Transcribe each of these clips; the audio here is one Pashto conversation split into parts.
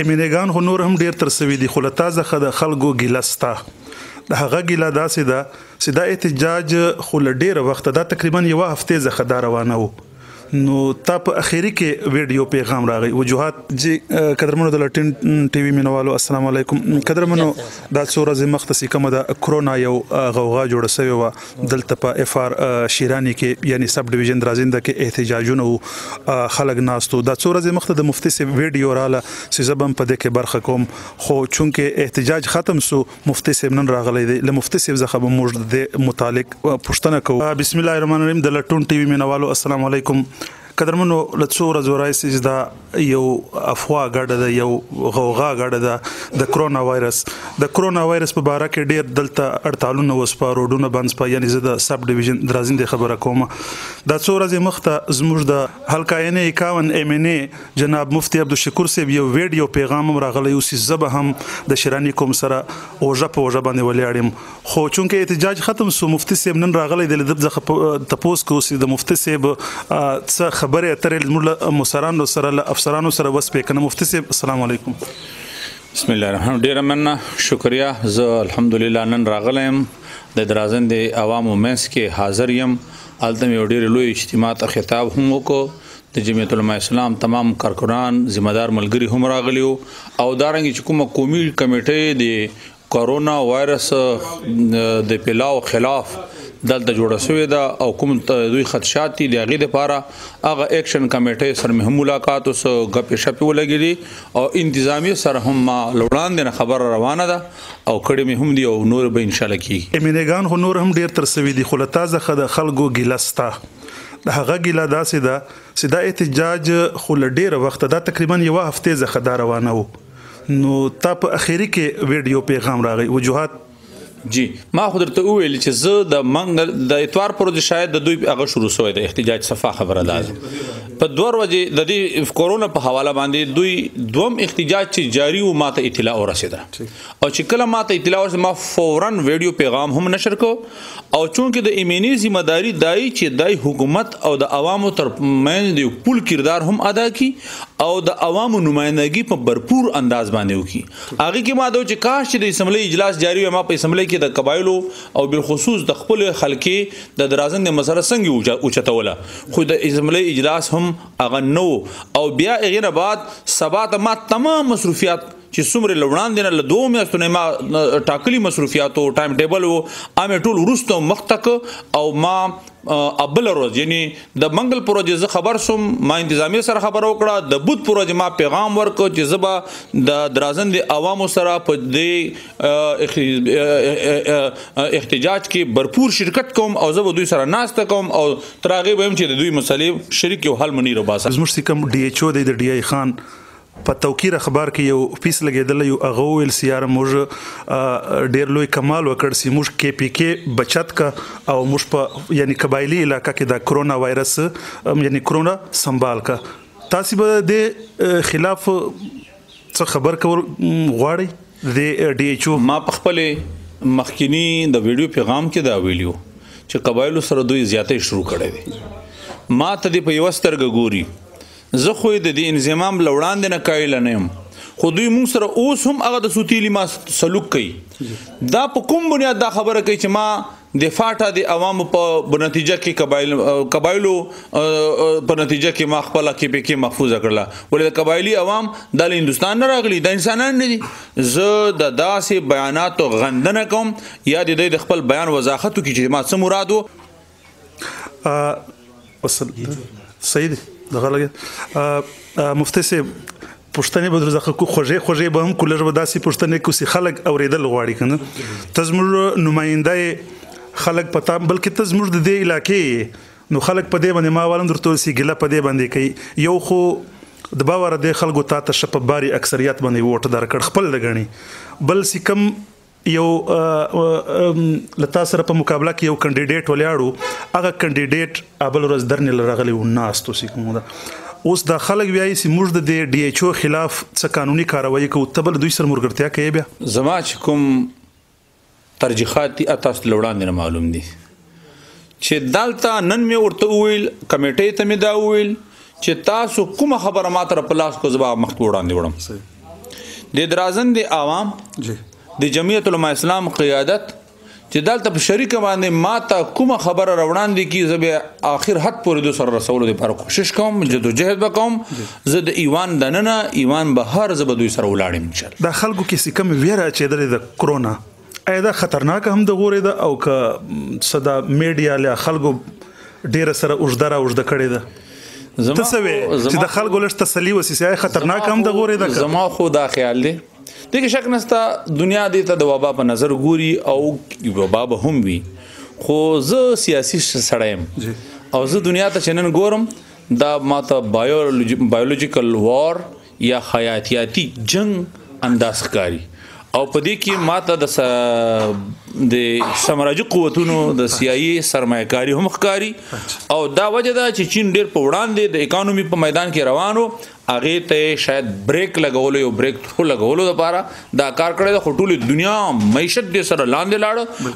امینګان خو نور هم ډیر تر سوي دي خو له تازه د خلکو ګیله ستا د هغه ګیله داسې ده چې دا احتجاج خو له ډیره وخته دا تقریبا یوه هفتې څخه دا روانه و نو تا په اخیری کې ویډیو پیغام راغی وجوهات جی قدرمنو د لټین ټي وي مینوالو السلام علیکم قدرمنو دا څو ورځې مخته کومه د کرونا یو غوغا جوړه شوې وه دلته په اف ار شیرانی کې یعنی سب ډیویژن درازنده کې احتجاجونه او خلک ناستو دا څو ورځې مخته د مفتي صاحب ویډیو رااله چې زبم په دې کې برخه کوم خو چونکه احتجاج ختم سو مفتي صاحب نن راغلی دی له مفتي صاحب څخه به موږ د متعلق پوښتنه کوو بسم الله الرحمن الرحیم د لټون ټي وي مینوالو السلام علیکم قدرمنو له څو ورځو راځي چې دا یو افوا ګډه ده یو غوغا ګډه ده د کرونا وایرس په باره کې ډیر دلته اړتالونه وس په روډونه باندې په یعنی زه د سب ډیویژن درازنده خبره کوم دا څو ورځې مخته زموږ د حلقه عین 51 ام ان ای جناب مفتي عبدالشکور صاحب یو ویډیو پیغام راغلی او چې زبه هم د شیرانی کوم سره اوجه په اوجه باندې ولاړم خو چونکه احتجاج ختم سو مفتي صاحب نن راغلی د ځخه تپوس کو سي د مفتي صاحب څه خبره اترې مسرانو سره افسرانو سره وسپې کنه مفتي صاحب السلام علیکم بسم الله الرحمن الرحیم ډیر مننه شکریا زه الحمدلله نن راغلم د درازندې عوامو منځ کې حاضر یم الته یو ډیر لوی اجتماع ته خطاب هم وکړو د جمعیت العلماء اسلام تمام کارکنان ذمہ دار ملګری هم راغلیو او دارنګ چې کومه قومي کمیټه د کرونا وایرس د پیلاو خلاف دلته جوړه شوې ده او کوم دوی خدشات دي د هغې دپاره هغه ایکشن کمیټۍ سره مې هم ملاقات اوس ګپې شپې ولګېدې او انتظامیه سره هم ما له وړاندې نه خبره روانه ده او کړې مې هم دي او نور به انشاءالله کېږي امینګان خو نور هم ډېر تر سوي دي خو له تازه د خلکو ګیله سته د هغه ګیله داسې ده چې دا احتجاج خو له ډېره وخته دا تقریبا یوه هفتې څخه دا روانه و نو تا په اخیری کې ویډیو پیغام راغی وجوهات جی ما خو درته وویل چې زه د منګل د اتوار پر ورځ شاید د دوی هغه شروع شوی د احتجاج صفه خبره ده په دوه ورځې د دې کورونا په حواله باندې دوی دوم احتجاج چې جاری و ماته اطلاع ورسېده او چې کله ماته اطلاع ورسېده ما فوراً ویډیو پیغام هم نشر کو او چونکې د ایمنی ذمہ داری دای چې دای حکومت او د عوامو تر منځ د پول کردار هم ادا کی او د عوامو نمائندګي په بھرپور انداز باندې وکي هغه کې ما دوی چې کاش چې د اسمبلی اجلاس جاری و ما په اسمبلی کې د قبایلو او بالخصوص د خپل خلکي د درازند مسله څنګه اوچتوله خو د اسمبلی اجلاس هم هغه نو او بیا هغه نه بعد سبا ته ما تمام مصروفیات چې څومره لوړاندې نه له دوه میاشتو نه ما ټاکلي مصروفیات او ټایم ټیبل او امه ټول ورستو مختک او ما ابل روز یعنی د منګل پروژه زه خبر سوم ما انتظامی سره خبر وکړه د بود پروژه ما پیغام ورکو چې زبا د درازند عوامو سره په دې احتجاج کې بھرپور شرکت کوم او زه دوی سره ناسته کوم او ترغه به هم چې د دوی مسلې شریک یو حل منی رباسه زموږ سکم ډي ایچ او د ډي آی خان په توقیر اخبار کې یو پیس لګیدل یو هغه ویل سیاره موږ ډیر لوی کمال وکړ سی موږ کې پی کې بچت کا او موږ په یعنی قبایلی علاقہ کې د کرونا وایرس یعنی کرونا سنبال کا تاسو به د خلاف څه خبر کول غواړي د ډي ایچ او ما په خپل مخکینی د ویډیو پیغام کې دا ویلیو چې قبایلو سره دوی زیاتې شروع کړي دي ما ته د په یو سترګ ګوري زه خو د دې انضمام لوړاندې نه کایل نه یم خو دوی مونږ سره اوس هم هغه د سوتیلی ما سلوک کوي دا په کوم بنیاد دا خبره کوي چې ما د فاټا د عوامو په نتیجه کې قبایلو په نتیجه کې ما خپل کې محفوظ کړله ولې د قبایلی عوام د هندستان نه راغلي د انسانان نه دي زه د داسې بیاناتو غندنه کوم یا د خپل بیان وضاحت کوي چې ما څه مرادو صحیح دغه لګي مفتي صاحب پښتنې به درځه کو خوږې به هم کولر به داسې پښتنې کو سي خلک اوریدل غواړي کنه تزمر نمائنده خلک پتا بلکې تزمر د دې علاقې نو خلک په دې باندې ما ولن درته سي ګله په دې باندې کوي یو خو د باور د خلکو ته شپ باري اکثریت باندې ووټ درکړ خپل لګني بل سي کم یو لتا سره په مقابله کې یو کینډیډیټ ولیاړو هغه کینډیډیټ ابل ورځ درنه لراغلی و ناس تو سي کوم دا اوس د خلک وایي چې موږ د ډي ایچ او خلاف څه قانوني کاروایی کوو تبل دوی سره مرګرتیا کوي بیا زما چې کوم ترجیحات دي تاسو لوړاندې معلوم دي چې دالته نن مې ورته ویل کمیټې ته مې دا ویل چې تاسو کومه خبره ماتره په لاس کو زما مخ وړاندې وړم د درازن د عوام د جمعیت علماء اسلام قیادت چې دلته په شریک باندې ما ته کومه خبره راوړاندې کی زه اخر حد پورې د سر رسولو لپاره کوشش کوم جدوجہد وکوم زه د ایوان دننه ایوان بهر زه به دوی سره ولاړم انشاء الله. د خلکو کې کوم ویره چې د کرونا اېدا خطرناک هم د غوري ده او که صدا میډیا له خلکو ډیر سره اوږده کړي ده تسوي چې د خلکو لږ تسلی وسیسه خطرناک هم د غوري ده. زما خو دا خیال دی دغه شک نستا دنیا دې ته د وبا په نظر ګوري او وبا به هم وي خو زه سیاسي سړیم او زه دنیا ته چنن ګورم دا ماته بایولوژیکل وار یا حیاتیاتی جنگ انداز ښکاري او په دې کې ماته د سمراجي قوتونو د CIA سرمایه‌کاري هم ښکاري او دا وجه ده چې چین ډېر په وړاندې د اکانومي په میدان کې روانو هغه ته شاید بریک لګولو یو بریک ثرو لګولو لپاره دا کار کړی د خټولې دنیا معیشت دې سره لاندې لاړ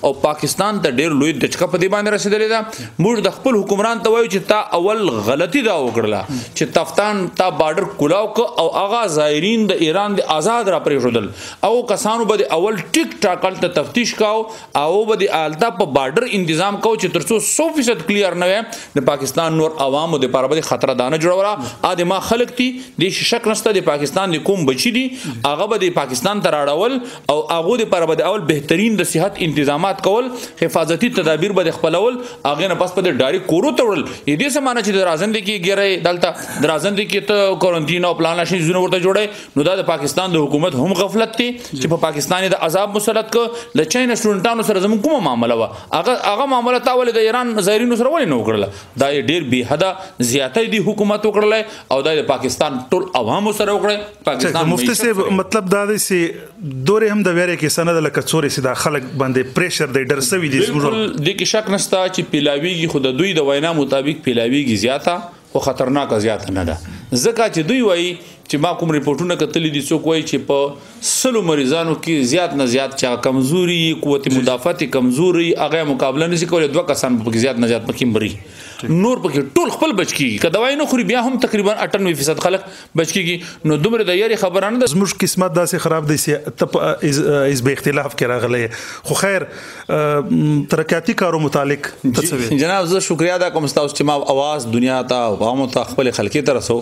او پاکستان ته ډېر لوی دچکه په دې باندې رسیدلې ده. موږ د خپل حکمران ته وایو چې تا اول غلطي دا وکړله چې تفتان تا بارډر کولاو ک او هغه ظاهرین د ایران د آزاد را پرېښودل او کسانو به اول ټیک ټاکل ته تفتیش کاو او به د آلتا په بارډر تنظیم کو چې ترڅو 100% کلیر نه وي د پاکستان نور عوامو د لپاره به خطر دانه جوړوله ا د ما خلک دي د شک نشته د پاکستان د کوم بچی دي هغه به د پاکستان ته راړول او هغه د لپاره به اول بهترین د صحت تنظیمات کول حفاظتي تدابیر به خپلول هغه نه پس په ډایرک کورو تړل دې سمانه چې د رازندې کې ګیره دلته د رازندې کې ته کوارنټین او پلان شي زونه ورته جوړي نو دا د پاکستان د حکومت هم غفلت دي چې په پاکستان د عذاب مسلط ک د چین سټوډنټانو سره زموږ کومه معاملې و هغه معاملې تاول د ایران ظاهرینو سره ولې نه وکړل دا ډیر بی حدا زیاته دي حکومت وکړل او د پاکستان ټول عوامو سره وکړي پاکستان مفتی صاحب مطلب دا دی چې دورې هم د ویره کې سند لکه څوري سي د خلک باندې پریشر دی ډر سوي دي بالکل د کې شک نشته چې پیلاویږي خود دوی د وینا مطابق پیلاویږي زیاته او خطرناک زیاته نه ده ځکه چې دوی وایي چې ما کوم ریپورتونه کتلې دي څوک وایي چې په 100 مریضانو کې زیات نه زیات چا کمزوري قوت مدافعت کمزوري هغه مقابله نشي کولای دوه کسان په زیات نه زیات پکې مري نور پکې ټول خپل بچ کیږي که دوايي نه خوري بیا هم تقریبا 98% خلک بچ کیږي نو دومره د یاري خبره نه ده زموږ قسمت داسې خراب دي چې از به اختلاف کې راغلی خو خیر ترقیاتی کارو متعلق جناب زه شکریا ادا کوم تاسو چې ما आवाज دنیا ته عوام ته خپل خلکې ته رسو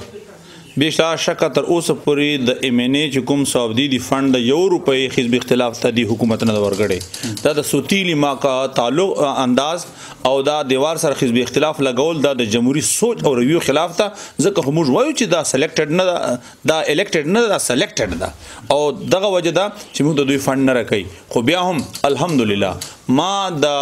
بشا شک تر اوسه پورې د MNA چې کوم سعودي دی فند د €1 حزب اختلاف ته دی حکومت نه ورګړي دا د سوتیلی ما کا تعلق انداز او دا دیوار سره حزب اختلاف لګول دا د جمهوریت سوچ او ریویو خلاف ته ځکه موږ وایو چې دا سلیکټډ نه دا الیکټډ نه دا سلیکټډ دا او دغه وجه دا چې موږ د دوی فند نه راکې خو بیا هم الحمدلله ما د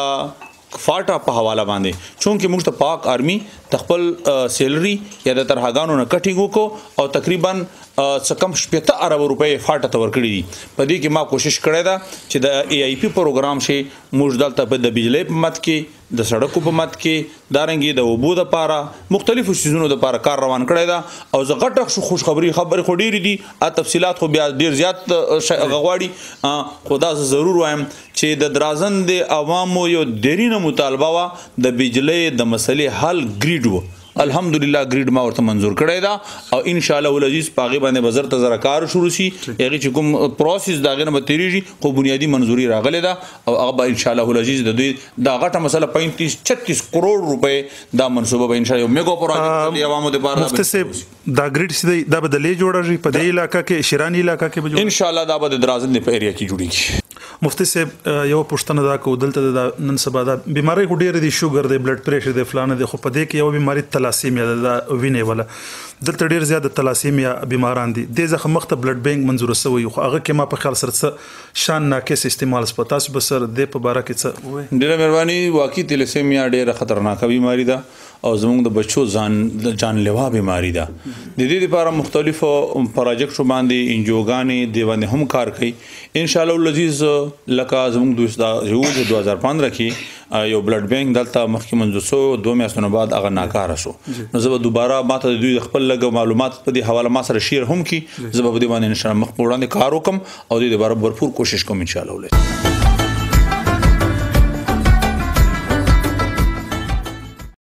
فاټا په حواله باندې چونکه موږ ته پاک آرمي تخپل سیلري یا د ترهاګانو نه کټینګ وکړو او تقریبا څکم 70 ارب روپے فاټا ته ورکړي دي په دې کې ما کوشش کړې ده چې د AIP پروګرام شي موږ دلته په د بجلی په مت کې د سړکو په مت کې دارنګي د وبو د لپاره مختلفو سيزونو د لپاره کار روان کړی دا او زه غټه خوش خبري خو ډېری دي تفصيلات خو بیا ډېر زیات غواړي خدا ضرور وایم چې د درازن د عوامو یو ډېرینه مطالبه وا د بجلی د مسلې حل ګریډ الحمدلله ګریډ ما ورته منزور کړی دا او ان شاء الله ولعزیز پاغي باندې وزر ته زرا کار شروع شي هغه چې کوم پروسس دا غنه متریږي خو بنیادی منزوري راغله دا او هغه ان شاء الله ولعزیز د دوی دا غټه مسله 35-36 کروڑ روپے دا منصوبه به ان شاء الله یو میګا پروجیکټ دی عوامو د بار مفتی صاحب دا ګریډ سي دا بدلې جوړږي په دې علاقې کې شیرانی علاقې کې ان شاء الله دا به درازن په ایریا کې جوړیږي مفتی صاحب یو پښتنه دا کو دلته د نن سبا دا بیماری ډېر دي شوګر دی بلډ پریشر دی فلانه دی خو په دې کې یو بیماری تلاسیمیا ده وینې ولا دلته ډېر زیات تلاسیمیا بیماران دي د ځخ مخته بلډ بانک منزور شوی خو هغه کې ما په خیال سره شان ناقص استعمال سپتاس بسر د په باره کې څه ډېر مهرباني واقعي تلاسیمیا ډېر خطرناک بیماری ده او زموږ د بچو جانلیوا بیماری ده د دې لپاره مختلفو پروجیکټ باندې انجوګانې دی باندې هم کار کوي ان شاء الله العزیز لکه زموږ دوست 2015 کې یو بلډ بانک دلته مخکې منځو سو 2 میاشتو بعد هغه ناکاره شو نو زه دوباره ماته د دوی خپل لګ معلومات په دې حواله ما سره شیر هم کی زه به دې باندې ان شاء الله مخ په وړاندې کار وکم او دې لپاره भरपूर کوشش کوم ان شاء الله